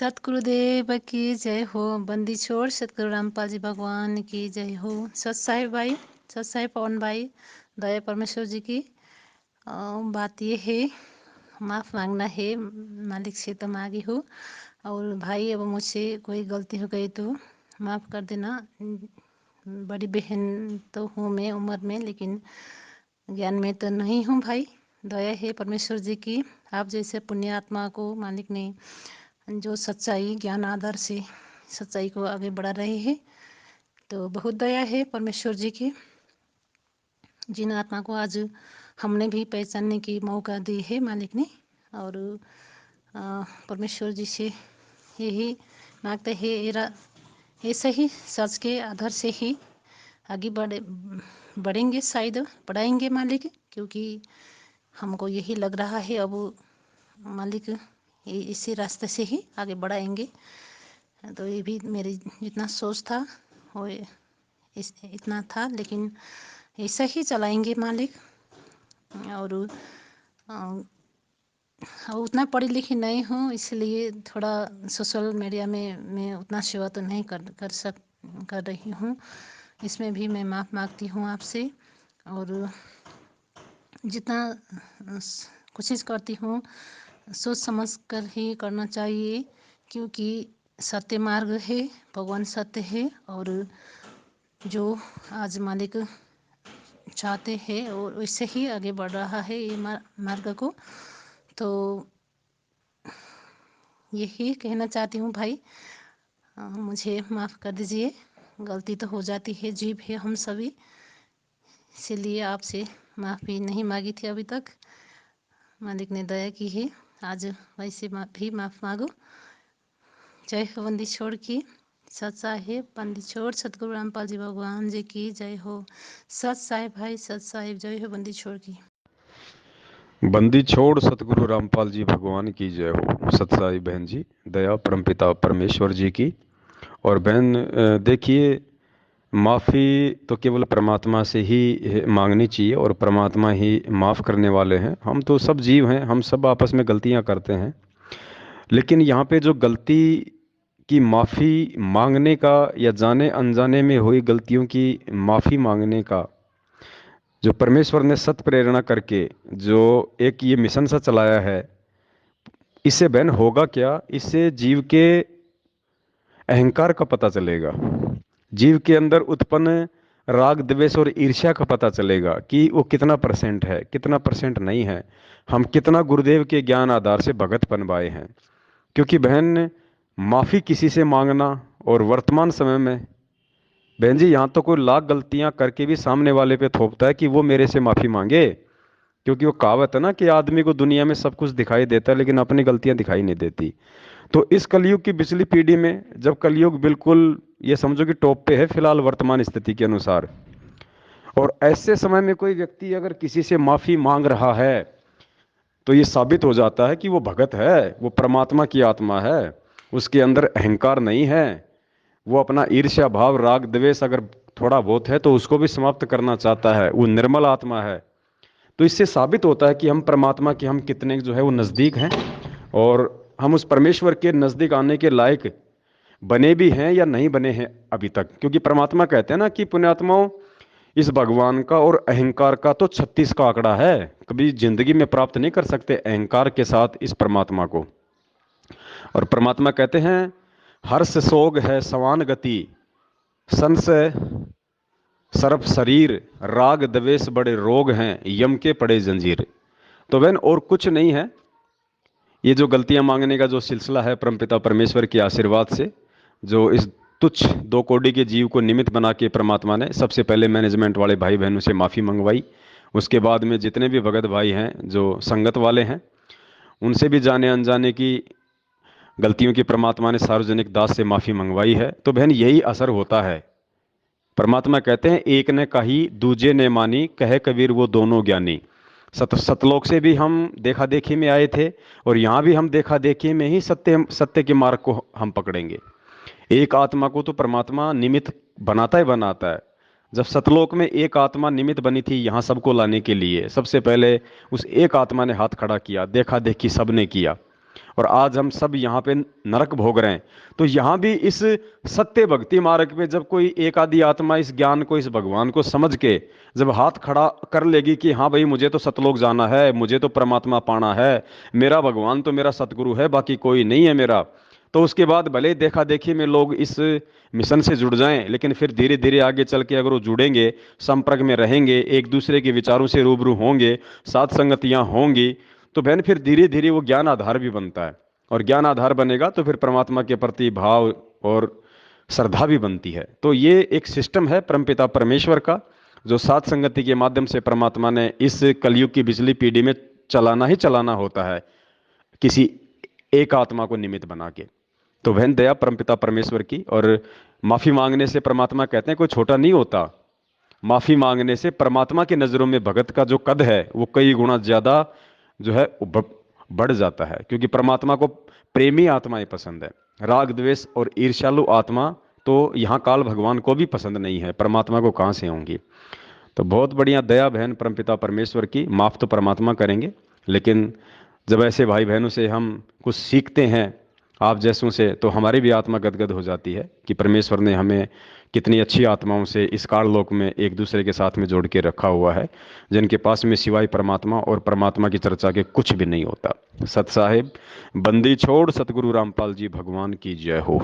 सतगुरुदेव की जय हो। बंदी छोड़ सतगुरु रामपाल जी भगवान की जय हो। सत साहिब भाई, सत साहिब पवन भाई, दया परमेश्वर जी की बात ये है, माफ़ मांगना है। मालिक से तो मांगी हूँ, और भाई अब मुझसे कोई गलती हो गई तो माफ़ कर देना। बड़ी बहन तो हूँ मैं उम्र में, लेकिन ज्ञान में तो नहीं हूँ भाई। दया है परमेश्वर जी की, आप जैसे पुण्य आत्मा को मालिक ने जो सच्चाई ज्ञान आदर से सच्चाई को आगे बढ़ा रहे हैं, तो बहुत दया है परमेश्वर जी की। जिन आत्मा को आज हमने भी पहचानने की मौका दी है मालिक ने, और परमेश्वर जी से यही मांगते हैं, ऐसे ही सच के आधार से ही आगे बढ़ेंगे, शायद बढ़ाएंगे मालिक, क्योंकि हमको यही लग रहा है अब मालिक इसी रास्ते से ही आगे बढ़ाएंगे। तो ये भी मेरी जितना सोच था वो इतना था, लेकिन ऐसा ही चलाएंगे मालिक। और उतना पढ़ी लिखी नहीं हूँ, इसलिए थोड़ा सोशल मीडिया में मैं उतना सेवा तो नहीं कर रही हूँ। इसमें भी मैं माफ़ मांगती हूँ आपसे, और जितना कोशिश करती हूँ सोच समझ कर ही करना चाहिए, क्योंकि सत्य मार्ग है, भगवान सत्य है, और जो आज मालिक चाहते हैं और वैसे ही आगे बढ़ रहा है ये मार्ग को। तो यही कहना चाहती हूँ भाई, मुझे माफ़ कर दीजिए, गलती तो हो जाती है, जीव है हम सभी, इसीलिए आपसे माफ़ी नहीं मांगी थी अभी तक। मालिक ने दया की है, आज वैसे भी माफ़ मांगो। जय हो बंदी छोड़ की, सत साहिब बंदी छोड़ सतगुरु रामपाल जी भगवान जी की जय हो। सत साहिब भाई, सत साहिब, जय हो बंदी छोड़ की। बंदी छोड़ सतगुरु रामपाल जी भगवान की जय हो। सतसाई बहन जी, दया परमपिता परमेश्वर जी की। और बहन देखिए, माफ़ी तो केवल परमात्मा से ही मांगनी चाहिए, और परमात्मा ही माफ़ करने वाले हैं। हम तो सब जीव हैं, हम सब आपस में गलतियां करते हैं, लेकिन यहाँ पे जो गलती की माफ़ी मांगने का, या जाने अनजाने में हुई गलतियों की माफ़ी मांगने का, जो परमेश्वर ने सत प्रेरणा करके जो एक ये मिशन सा चलाया है, इससे बहन होगा क्या? इससे जीव के अहंकार का पता चलेगा, जीव के अंदर उत्पन्न राग द्वेष और ईर्ष्या का पता चलेगा कि वो कितना परसेंट है, कितना परसेंट नहीं है, हम कितना गुरुदेव के ज्ञान आधार से भगत बन पाए हैं। क्योंकि बहन, माफ़ी किसी से मांगना, और वर्तमान समय में बहन जी यहाँ तो कोई लाख गलतियां करके भी सामने वाले पे थोपता है कि वो मेरे से माफ़ी मांगे। क्योंकि वो कहावत है ना कि आदमी को दुनिया में सब कुछ दिखाई देता है, लेकिन अपनी गलतियां दिखाई नहीं देती। तो इस कलयुग की पिछली पीढ़ी में, जब कलयुग बिल्कुल ये समझो कि टॉप पे है फिलहाल वर्तमान स्थिति के अनुसार, और ऐसे समय में कोई व्यक्ति अगर किसी से माफी मांग रहा है, तो ये साबित हो जाता है कि वो भगत है, वो परमात्मा की आत्मा है, उसके अंदर अहंकार नहीं है। वो अपना ईर्ष्या भाव राग द्वेष अगर थोड़ा बहुत है तो उसको भी समाप्त करना चाहता है, वो निर्मल आत्मा है। तो इससे साबित होता है कि हम परमात्मा के, हम कितने जो है वो नज़दीक हैं, और हम उस परमेश्वर के नज़दीक आने के लायक बने भी हैं या नहीं बने हैं अभी तक। क्योंकि परमात्मा कहते हैं ना कि पुण्यात्माओं, इस भगवान का और अहंकार का तो 36 का आंकड़ा है, कभी जिंदगी में प्राप्त नहीं कर सकते अहंकार के साथ इस परमात्मा को। और परमात्मा कहते हैं, हर्ष सोग है समान गति, संशय सर्प शरीर, राग द्वेष बड़े रोग हैं, यम के पड़े जंजीर। तो बहन और कुछ नहीं है, ये जो गलतियां मांगने का जो सिलसिला है, परमपिता परमेश्वर के आशीर्वाद से, जो इस तुच्छ दो कोटि के जीव को निमित्त बना के परमात्मा ने सबसे पहले मैनेजमेंट वाले भाई बहनों से माफ़ी मंगवाई। उसके बाद में जितने भी भगत भाई हैं जो संगत वाले हैं, उनसे भी जाने अनजाने की गलतियों की परमात्मा ने सार्वजनिक दास से माफ़ी मंगवाई है। तो बहन यही असर होता है। परमात्मा कहते हैं, एक ने कही दूजे ने मानी, कहे कबीर वो दोनों ज्ञानी। सतलोक से भी हम देखा देखी में आए थे, और यहाँ भी हम देखा देखी में ही सत्य सत्य के मार्ग को हम पकड़ेंगे। एक आत्मा को तो परमात्मा निमित्त बनाता ही बनाता है। जब सतलोक में एक आत्मा निमित्त बनी थी यहाँ सबको लाने के लिए, सबसे पहले उस एक आत्मा ने हाथ खड़ा किया, देखा देखी सबने किया। और आज हम सब यहाँ पे नरक भोग रहे हैं। तो यहाँ भी इस सत्य भक्ति मार्ग पे जब कोई एक आधी आत्मा इस ज्ञान को, इस भगवान को समझ के जब हाथ खड़ा कर लेगी कि हाँ भाई मुझे तो सतलोक जाना है, मुझे तो परमात्मा पाना है, मेरा भगवान तो मेरा सतगुरु है, बाकी कोई नहीं है मेरा, तो उसके बाद भले देखा देखी में लोग इस मिशन से जुड़ जाएं, लेकिन फिर धीरे धीरे आगे चल के अगर वो जुड़ेंगे, संपर्क में रहेंगे, एक दूसरे के विचारों से रूबरू होंगे, साथ संगतियां होंगी, तो बहन फिर धीरे धीरे वो ज्ञान आधार भी बनता है। और ज्ञान आधार बनेगा तो फिर परमात्मा के प्रति भाव और श्रद्धा भी बनती है। तो ये एक सिस्टम है परमपिता परमेश्वर का, जो सात संगति के माध्यम से परमात्मा ने इस कलयुग की बिजली पीढ़ी में चलाना ही चलाना होता है, किसी एक आत्मा को निमित्त बना के। तो वहन दया परमपिता परमेश्वर की। और माफी मांगने से परमात्मा कहते हैं कोई छोटा नहीं होता। माफी मांगने से परमात्मा की नजरों में भगत का जो कद है वो कई गुना ज्यादा जो है बढ़ जाता है, क्योंकि परमात्मा को प्रेमी आत्माएं पसंद है। राग द्वेष और ईर्ष्यालु आत्मा तो यहाँ काल भगवान को भी पसंद नहीं है, परमात्मा को कहाँ से होंगी। तो बहुत बढ़िया दया बहन परमपिता परमेश्वर की। माफ तो परमात्मा करेंगे, लेकिन जब ऐसे भाई बहनों से हम कुछ सीखते हैं, आप जैसों से, तो हमारी भी आत्मा गदगद हो जाती है कि परमेश्वर ने हमें कितनी अच्छी आत्माओं से इस काललोक में एक दूसरे के साथ में जोड़ के रखा हुआ है, जिनके पास में सिवाय परमात्मा और परमात्मा की चर्चा के कुछ भी नहीं होता। सत साहिब, बंदी छोड़ सतगुरु रामपाल जी भगवान की जय हो।